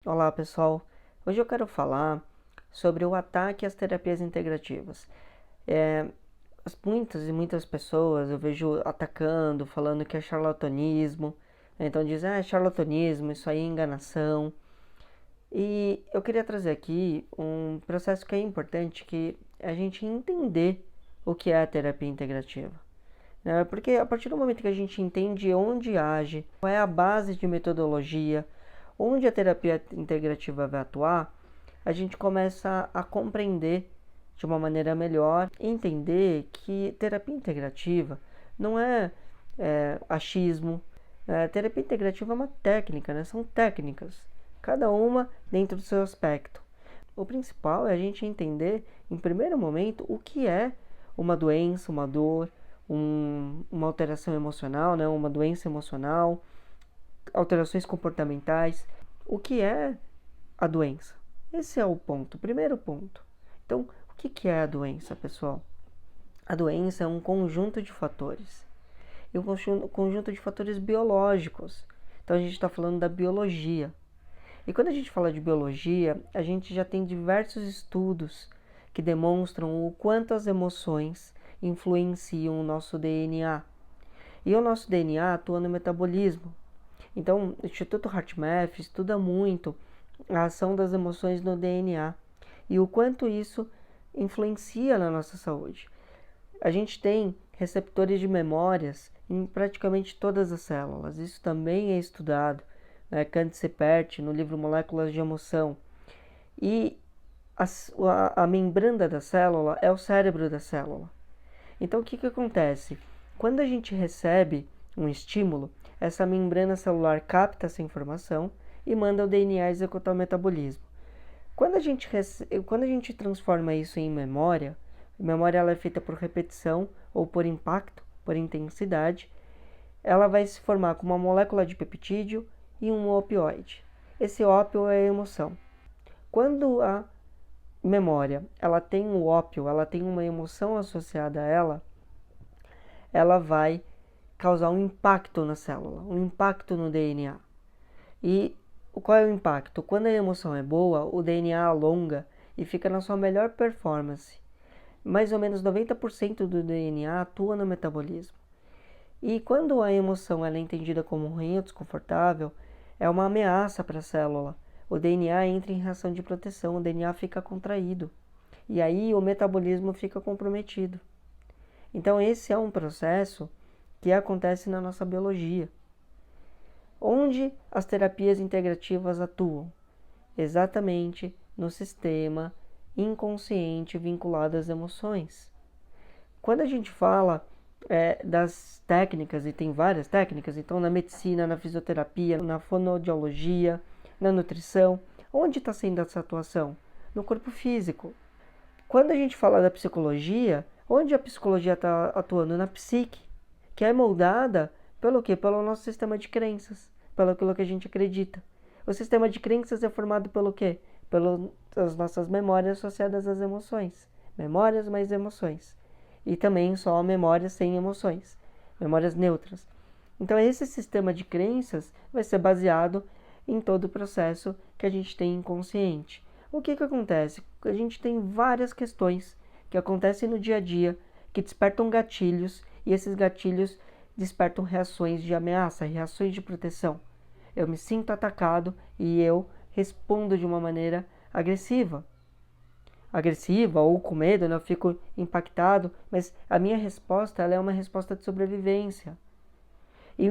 Olá pessoal, hoje eu quero falar sobre o ataque às terapias integrativas. Muitas pessoas eu vejo atacando, falando que é charlatanismo, então dizem, é charlatanismo, isso aí é enganação. E eu queria trazer aqui um processo que é importante, que é a gente entender o que é a terapia integrativa. Porque a partir do momento que a gente entende onde age, qual é a base de metodologia, onde a terapia integrativa vai atuar, a gente começa a compreender de uma maneira melhor, entender que terapia integrativa não é achismo. Terapia integrativa é uma técnica, né? São técnicas, cada uma dentro do seu aspecto. O principal é a gente entender, em primeiro momento, o que é uma doença, uma dor, uma alteração emocional, né? Uma doença emocional, alterações comportamentais. O que é a doença? Esse é o ponto, o primeiro ponto. Então, o que é a doença, pessoal? A doença é um conjunto de fatores. E um conjunto de fatores biológicos. Então, a gente está falando da biologia. E quando a gente fala de biologia, a gente já tem diversos estudos que demonstram o quanto as emoções influenciam o nosso DNA. E o nosso DNA atua no metabolismo. Então, o Instituto HeartMath estuda muito a ação das emoções no DNA e o quanto isso influencia na nossa saúde. A gente tem receptores de memórias em praticamente todas as células. Isso também é estudado, né? Kant Seppert, no livro Moléculas de Emoção. E a membrana da célula é o cérebro da célula. Então, o que acontece? Quando a gente recebe um estímulo, essa membrana celular capta essa informação e manda o DNA executar o metabolismo. Quando a gente transforma isso em memória, a memória ela é feita por repetição ou por impacto, por intensidade, ela vai se formar com uma molécula de peptídeo e um opioide. Esse ópio é a emoção. Quando a memória ela tem um ópio, ela tem uma emoção associada a ela vai causar um impacto na célula, um impacto no DNA. E qual é o impacto? Quando a emoção é boa, o DNA alonga e fica na sua melhor performance. Mais ou menos 90% do DNA atua no metabolismo. E quando a emoção ela é entendida como ruim ou desconfortável, é uma ameaça para a célula. O DNA entra em reação de proteção, o DNA fica contraído. E aí o metabolismo fica comprometido. Então esse é um processo que acontece na nossa biologia. Onde as terapias integrativas atuam? Exatamente no sistema inconsciente vinculado às emoções. Quando a gente fala das técnicas, e tem várias técnicas, então na medicina, na fisioterapia, na fonoaudiologia, na nutrição, onde está sendo essa atuação? No corpo físico. Quando a gente fala da psicologia, onde a psicologia está atuando? Na psique, que é moldada pelo quê? Pelo nosso sistema de crenças, pelo aquilo que a gente acredita. O sistema de crenças é formado pelo quê? Pelas nossas memórias associadas às emoções. Memórias mais emoções. E também só memórias sem emoções. Memórias neutras. Então esse sistema de crenças vai ser baseado em todo o processo que a gente tem inconsciente. O que acontece? A gente tem várias questões que acontecem no dia a dia, que despertam gatilhos, e esses gatilhos despertam reações de ameaça, reações de proteção. Eu me sinto atacado e eu respondo de uma maneira agressiva. Agressiva ou com medo, né? Eu fico impactado, mas a minha resposta ela é uma resposta de sobrevivência. E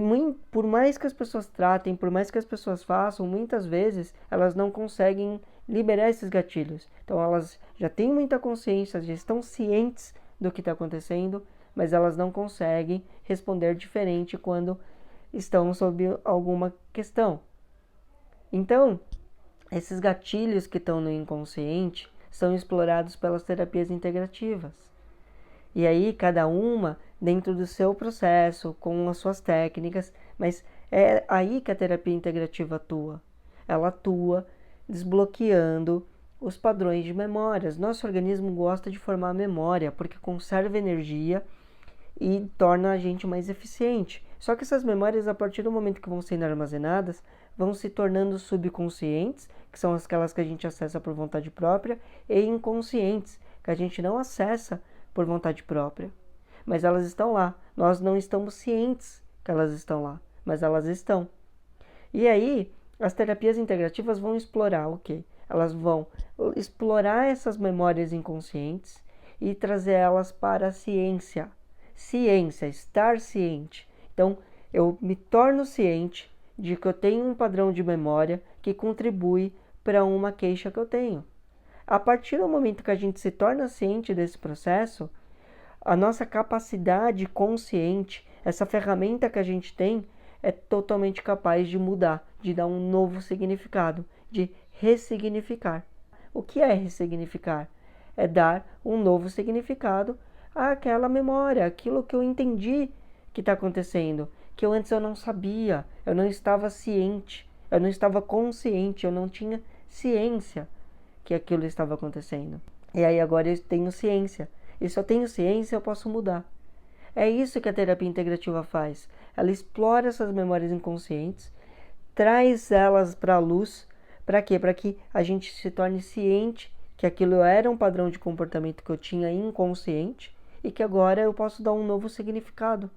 por mais que as pessoas tratem, por mais que as pessoas façam, muitas vezes elas não conseguem liberar esses gatilhos. Então elas já têm muita consciência, já estão cientes do que está acontecendo, mas elas não conseguem responder diferente quando estão sob alguma questão. Então, esses gatilhos que estão no inconsciente são explorados pelas terapias integrativas. E aí, cada uma dentro do seu processo, com as suas técnicas, mas é aí que a terapia integrativa atua. Ela atua desbloqueando os padrões de memórias. Nosso organismo gosta de formar memória, porque conserva energia e torna a gente mais eficiente. Só que essas memórias, a partir do momento que vão sendo armazenadas, vão se tornando subconscientes, que são aquelas que a gente acessa por vontade própria, e inconscientes, que a gente não acessa por vontade própria. Mas elas estão lá. Nós não estamos cientes que elas estão lá, mas elas estão. E aí, as terapias integrativas vão explorar o quê? Elas vão explorar essas memórias inconscientes e trazer elas para a ciência. Ciência, estar ciente. Então, eu me torno ciente de que eu tenho um padrão de memória que contribui para uma queixa que eu tenho. A partir do momento que a gente se torna ciente desse processo, a nossa capacidade consciente, essa ferramenta que a gente tem, é totalmente capaz de mudar, de dar um novo significado, de ressignificar. O que é ressignificar? É dar um novo significado àquela memória, aquilo que eu entendi que está acontecendo, que antes eu não sabia, eu não estava ciente, eu não estava consciente, eu não tinha ciência que aquilo estava acontecendo. E aí agora eu tenho ciência. E se eu tenho ciência, eu posso mudar. É isso que a terapia integrativa faz. Ela explora essas memórias inconscientes, traz elas para a luz. Para quê? Para que a gente se torne ciente que aquilo era um padrão de comportamento que eu tinha inconsciente e que agora eu posso dar um novo significado.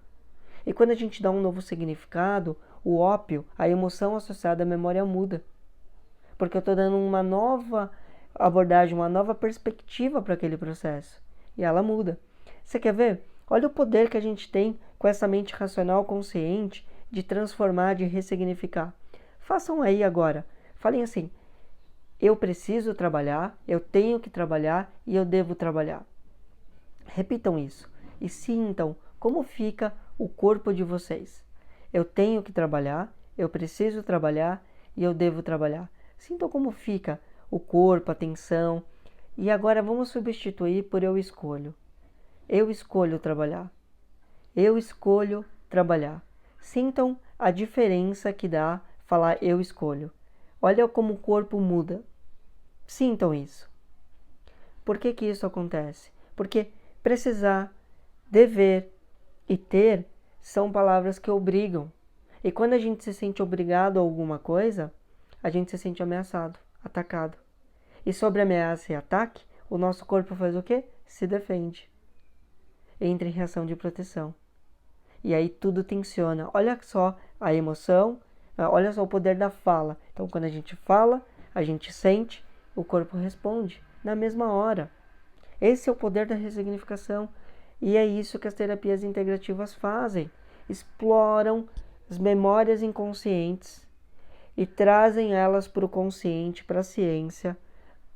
E quando a gente dá um novo significado, o ópio, a emoção associada à memória muda. Porque eu estou dando uma nova abordagem, uma nova perspectiva para aquele processo. E ela muda. Você quer ver? Olha o poder que a gente tem com essa mente racional consciente de transformar, de ressignificar. Façam aí agora. Falem assim: eu preciso trabalhar, eu tenho que trabalhar e eu devo trabalhar. Repitam isso e sintam como fica o corpo de vocês. Eu tenho que trabalhar, eu preciso trabalhar e eu devo trabalhar. Sintam como fica o corpo, a tensão. E agora vamos substituir por eu escolho. Eu escolho trabalhar. Eu escolho trabalhar. Sintam a diferença que dá falar eu escolho. Olha como o corpo muda. Sintam isso. Por que que isso acontece? Porque precisar, dever e ter são palavras que obrigam. E quando a gente se sente obrigado a alguma coisa, a gente se sente ameaçado, atacado. E sobre ameaça e ataque, o nosso corpo faz o quê? Se defende. Entra em reação de proteção. E aí tudo tensiona. Olha só a emoção, olha só o poder da fala. Então quando a gente fala, a gente sente, o corpo responde na mesma hora. Esse é o poder da ressignificação. E é isso que as terapias integrativas fazem. Exploram as memórias inconscientes e trazem elas para o consciente, para a ciência,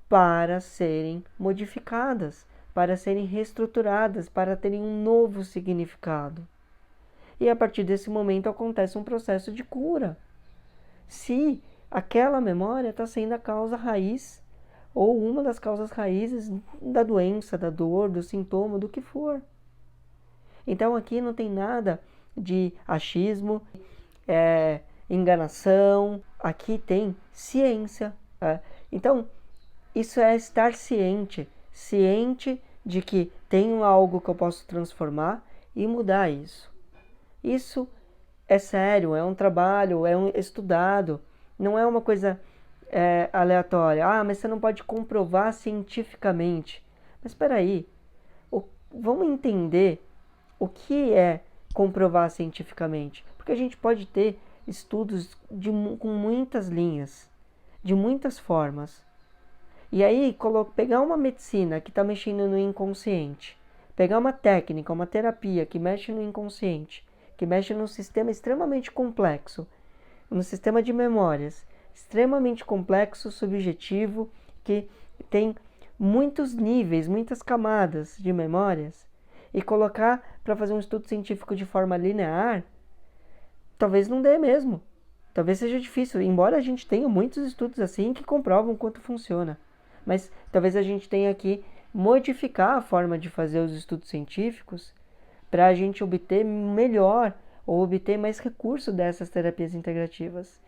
para serem modificadas, para serem reestruturadas, para terem um novo significado. E a partir desse momento acontece um processo de cura. Se aquela memória está sendo a causa raiz, ou uma das causas raízes da doença, da dor, do sintoma, do que for. Então aqui não tem nada de achismo, enganação, aqui tem ciência. Então, isso é estar ciente, ciente de que tenho algo que eu posso transformar e mudar isso. Isso é sério, é um trabalho, é estudado, não é uma coisa aleatória. Ah, mas você não pode comprovar cientificamente. Mas espera aí, vamos entender o que é comprovar cientificamente. Porque a gente pode ter estudos com muitas linhas, de muitas formas. E aí, pegar uma medicina que está mexendo no inconsciente, pegar uma técnica, uma terapia que mexe no inconsciente, que mexe num sistema extremamente complexo, no sistema de memórias, extremamente complexo, subjetivo, que tem muitos níveis, muitas camadas de memórias, e colocar para fazer um estudo científico de forma linear, talvez não dê mesmo. Talvez seja difícil, embora a gente tenha muitos estudos assim que comprovam quanto funciona. Mas talvez a gente tenha que modificar a forma de fazer os estudos científicos para a gente obter melhor ou obter mais recurso dessas terapias integrativas.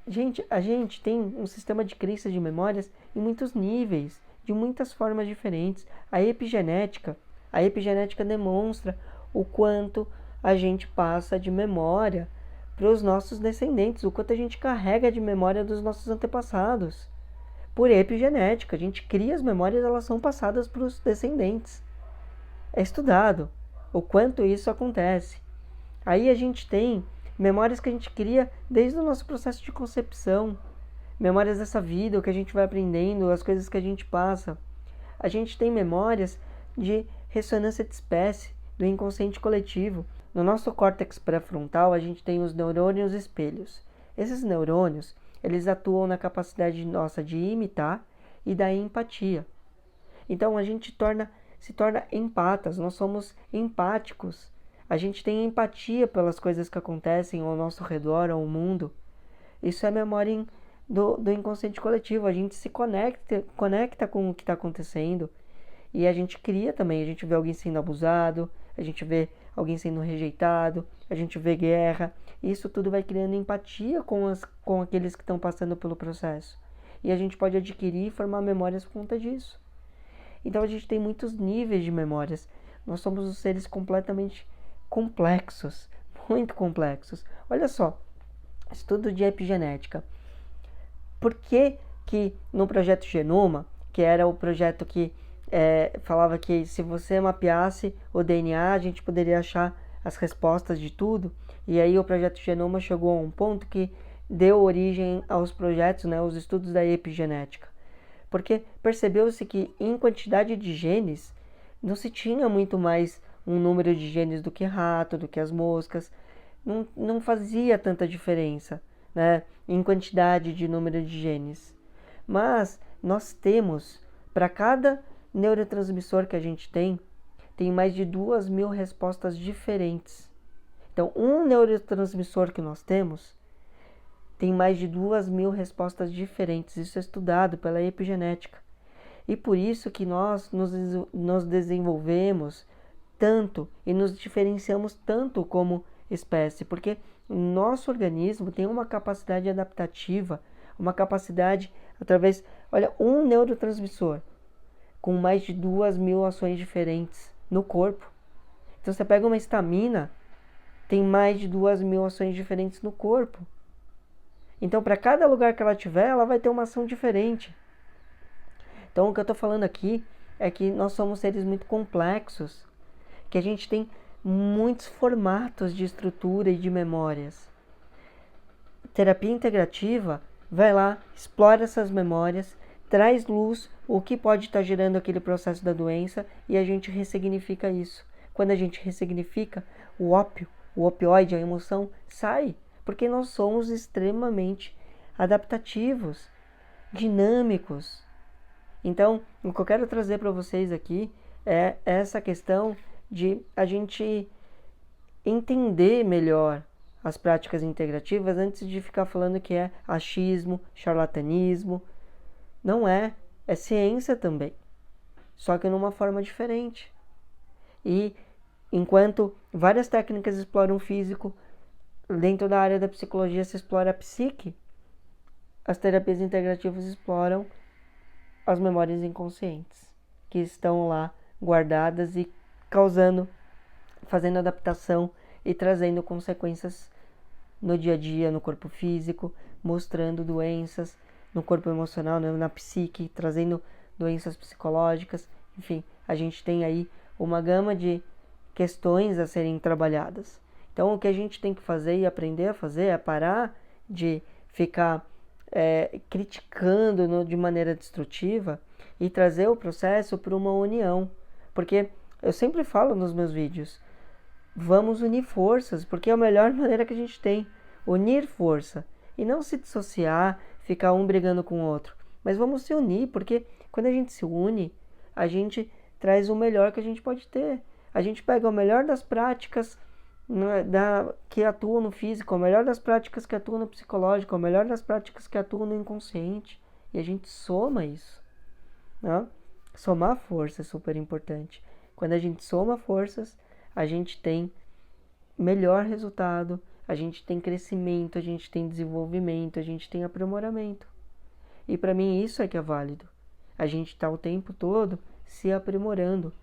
Gente, a gente tem um sistema de crença de memórias em muitos níveis, de muitas formas diferentes. A epigenética demonstra o quanto a gente passa de memória para os nossos descendentes, o quanto a gente carrega de memória dos nossos antepassados. Por epigenética, a gente cria as memórias, elas são passadas para os descendentes. É estudado o quanto isso acontece. Aí a gente tem memórias que a gente cria desde o nosso processo de concepção, memórias dessa vida, o que a gente vai aprendendo, as coisas que a gente passa. A gente tem memórias de ressonância de espécie, do inconsciente coletivo. No nosso córtex pré-frontal, a gente tem os neurônios espelhos. Esses neurônios, eles atuam na capacidade nossa de imitar e da empatia. Então, a gente se torna empatas, nós somos empáticos. A gente tem empatia pelas coisas que acontecem ao nosso redor, ao mundo. Isso é memória do inconsciente coletivo. A gente se conecta com o que está acontecendo. E a gente cria também. A gente vê alguém sendo abusado, a gente vê alguém sendo rejeitado, a gente vê guerra. Isso tudo vai criando empatia com aqueles que estão passando pelo processo. E a gente pode adquirir e formar memórias por conta disso. Então a gente tem muitos níveis de memórias. Nós somos os seres completamente complexos, muito complexos. Olha só, estudo de epigenética. Por que no projeto Genoma, que era o projeto que falava que se você mapeasse o DNA, a gente poderia achar as respostas de tudo, e aí o projeto Genoma chegou a um ponto que deu origem aos projetos, né, os estudos da epigenética. Porque percebeu-se que em quantidade de genes, não se tinha muito mais um número de genes do que rato, do que as moscas, não fazia tanta diferença, né, em quantidade de número de genes. Mas nós temos, para cada neurotransmissor que a gente tem mais de 2.000 respostas diferentes. Então, um neurotransmissor que nós temos tem mais de 2.000 respostas diferentes. Isso é estudado pela epigenética. E por isso que nós nos desenvolvemos tanto e nos diferenciamos tanto como espécie, porque nosso organismo tem uma capacidade adaptativa, uma capacidade através, olha, um neurotransmissor com mais de 2.000 ações diferentes no corpo. Então você pega uma histamina, tem mais de 2.000 ações diferentes no corpo. Então para cada lugar que ela tiver, ela vai ter uma ação diferente. Então o que eu estou falando aqui é que nós somos seres muito complexos, que a gente tem muitos formatos de estrutura e de memórias. Terapia integrativa vai lá, explora essas memórias, traz luz o que pode estar gerando aquele processo da doença e a gente ressignifica isso. Quando a gente ressignifica, o opioide, a emoção, sai, porque nós somos extremamente adaptativos, dinâmicos. Então, o que eu quero trazer para vocês aqui é essa questão de a gente entender melhor as práticas integrativas antes de ficar falando que é achismo, charlatanismo. Não é ciência também, só que numa forma diferente. E enquanto várias técnicas exploram o físico, dentro da área da psicologia se explora a psique, as terapias integrativas exploram as memórias inconscientes, que estão lá guardadas e fazendo adaptação e trazendo consequências no dia a dia, no corpo físico, mostrando doenças no corpo emocional, na psique, trazendo doenças psicológicas. Enfim, a gente tem aí uma gama de questões a serem trabalhadas. Então, o que a gente tem que fazer e aprender a fazer é parar de ficar criticando de maneira destrutiva e trazer o processo para uma união. Porque eu sempre falo nos meus vídeos, vamos unir forças, porque é a melhor maneira que a gente tem. Unir força. E não se dissociar, ficar um brigando com o outro. Mas vamos se unir, porque quando a gente se une, a gente traz o melhor que a gente pode ter. A gente pega o melhor das práticas que atuam no físico, o melhor das práticas que atuam no psicológico, o melhor das práticas que atuam no inconsciente. E a gente soma isso. Né? Somar força é super importante. Quando a gente soma forças, a gente tem melhor resultado, a gente tem crescimento, a gente tem desenvolvimento, a gente tem aprimoramento. E para mim isso é que é válido. A gente está o tempo todo se aprimorando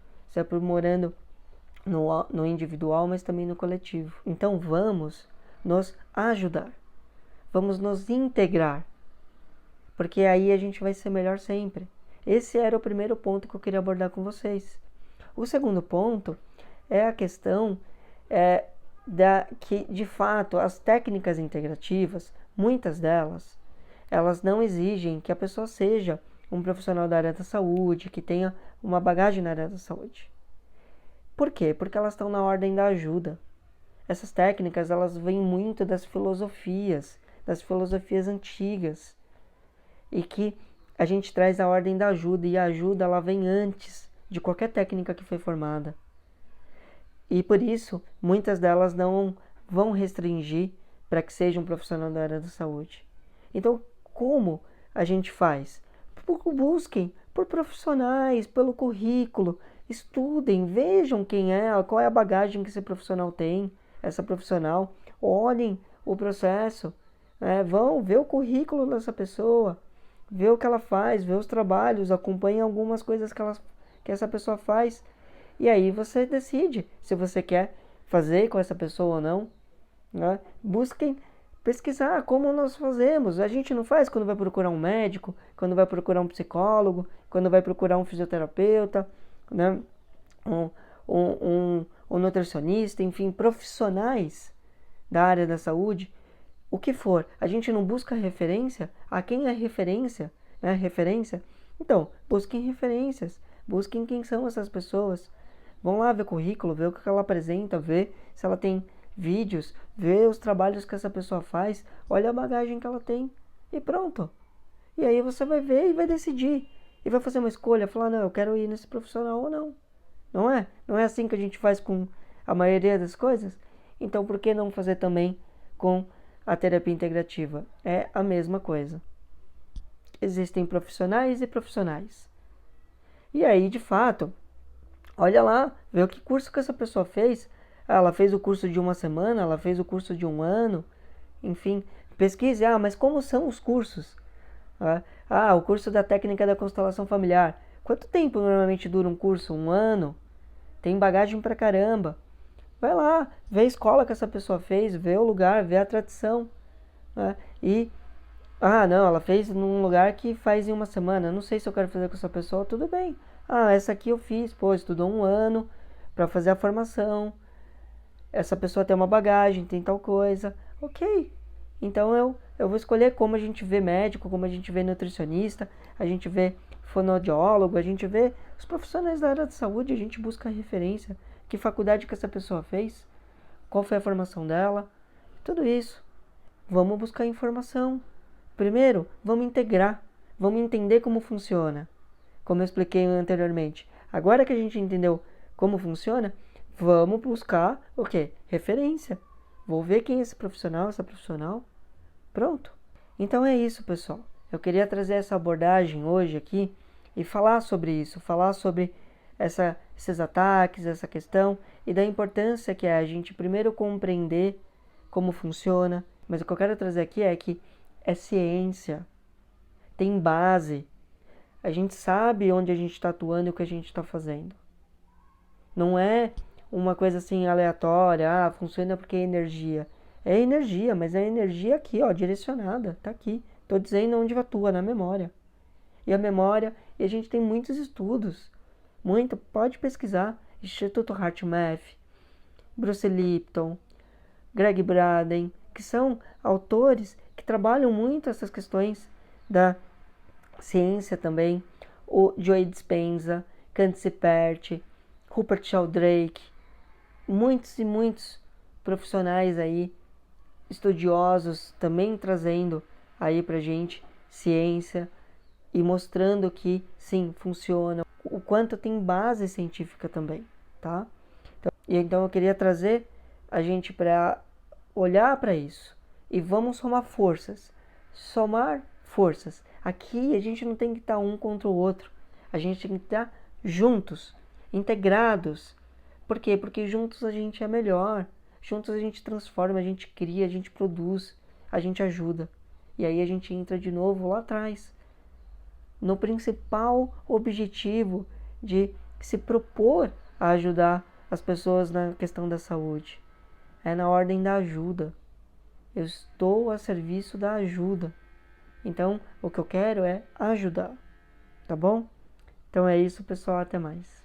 no individual, mas também no coletivo. Então vamos nos ajudar. Vamos nos integrar. Porque aí a gente vai ser melhor sempre. Esse era o primeiro ponto que eu queria abordar com vocês. O segundo ponto é a questão que, de fato, as técnicas integrativas, muitas delas, elas não exigem que a pessoa seja um profissional da área da saúde, que tenha uma bagagem na área da saúde. Por quê? Porque elas estão na ordem da ajuda. Essas técnicas, elas vêm muito das filosofias antigas, e que a gente traz a ordem da ajuda, e a ajuda ela vem antes de qualquer técnica que foi formada. E por isso, muitas delas não vão restringir para que seja um profissional da área da saúde. Então, como a gente faz? Busquem por profissionais, pelo currículo, estudem, vejam quem é, qual é a bagagem que esse profissional tem, essa profissional, olhem o processo, vão ver o currículo dessa pessoa, ver o que ela faz, ver os trabalhos, acompanhem algumas coisas que essa pessoa faz, e aí você decide se você quer fazer com essa pessoa ou não. Busquem pesquisar como nós fazemos. A gente não faz quando vai procurar um médico, quando vai procurar um psicólogo, quando vai procurar um fisioterapeuta, um nutricionista, enfim, profissionais da área da saúde, o que for. A gente não busca referência a quem é referência, referência. Então, busquem referências, busquem quem são essas pessoas. Vão lá ver o currículo, ver o que ela apresenta, ver se ela tem vídeos, ver os trabalhos que essa pessoa faz, olha a bagagem que ela tem e pronto. E aí você vai ver e vai decidir. E vai fazer uma escolha, falar, não, eu quero ir nesse profissional ou não. Não é? Não é assim que a gente faz com a maioria das coisas? Então por que não fazer também com a terapia integrativa? É a mesma coisa. Existem profissionais e profissionais. E aí, de fato, olha lá, vê o que curso que essa pessoa fez. Ela fez o curso de uma semana, ela fez o curso de um ano, enfim, pesquise, mas como são os cursos? O curso da técnica da constelação familiar. Quanto tempo normalmente dura um curso? Um ano? Tem bagagem pra caramba. Vai lá, vê a escola que essa pessoa fez, vê o lugar, vê a tradição. Não, ela fez num lugar que faz em uma semana. Não sei se eu quero fazer com essa pessoa, tudo bem. Essa aqui eu fiz, estudou um ano para fazer a formação. Essa pessoa tem uma bagagem, tem tal coisa. Ok. Então eu vou escolher como a gente vê médico, como a gente vê nutricionista, a gente vê fonoaudiólogo, a gente vê os profissionais da área de saúde, a gente busca referência, que faculdade que essa pessoa fez, qual foi a formação dela, tudo isso. Vamos buscar informação. Primeiro, vamos integrar, vamos entender como funciona, como eu expliquei anteriormente. Agora que a gente entendeu como funciona, vamos buscar o quê? Referência. Vou ver quem é esse profissional, essa profissional. Pronto. Então é isso, pessoal. Eu queria trazer essa abordagem hoje aqui e falar sobre isso, falar sobre esses ataques, essa questão e da importância que é a gente primeiro compreender como funciona. Mas o que eu quero trazer aqui é que é ciência, tem base. A gente sabe onde a gente está atuando e o que a gente está fazendo. Não é uma coisa assim aleatória, funciona porque é energia. É energia, mas é energia aqui, direcionada, tá aqui. Tô dizendo onde atua, na memória. E a memória, e a gente tem muitos estudos, pode pesquisar, Instituto HeartMath, Bruce Lipton, Greg Braden, que são autores que trabalham muito essas questões da ciência também, o Joe Dispenza, Candice Pert, Rupert Sheldrake, muitos e muitos profissionais aí, estudiosos, também trazendo aí pra gente ciência e mostrando que sim, funciona, o quanto tem base científica também, tá? Então eu queria trazer a gente para olhar para isso e vamos somar forças. Aqui a gente não tem que estar um contra o outro, a gente tem que estar juntos, integrados. Por quê? Porque juntos a gente é melhor, juntos a gente transforma, a gente cria, a gente produz, a gente ajuda. E aí a gente entra de novo lá atrás, no principal objetivo de se propor a ajudar as pessoas na questão da saúde. É na ordem da ajuda. Eu estou a serviço da ajuda. Então, o que eu quero é ajudar, tá bom? Então é isso, pessoal, até mais.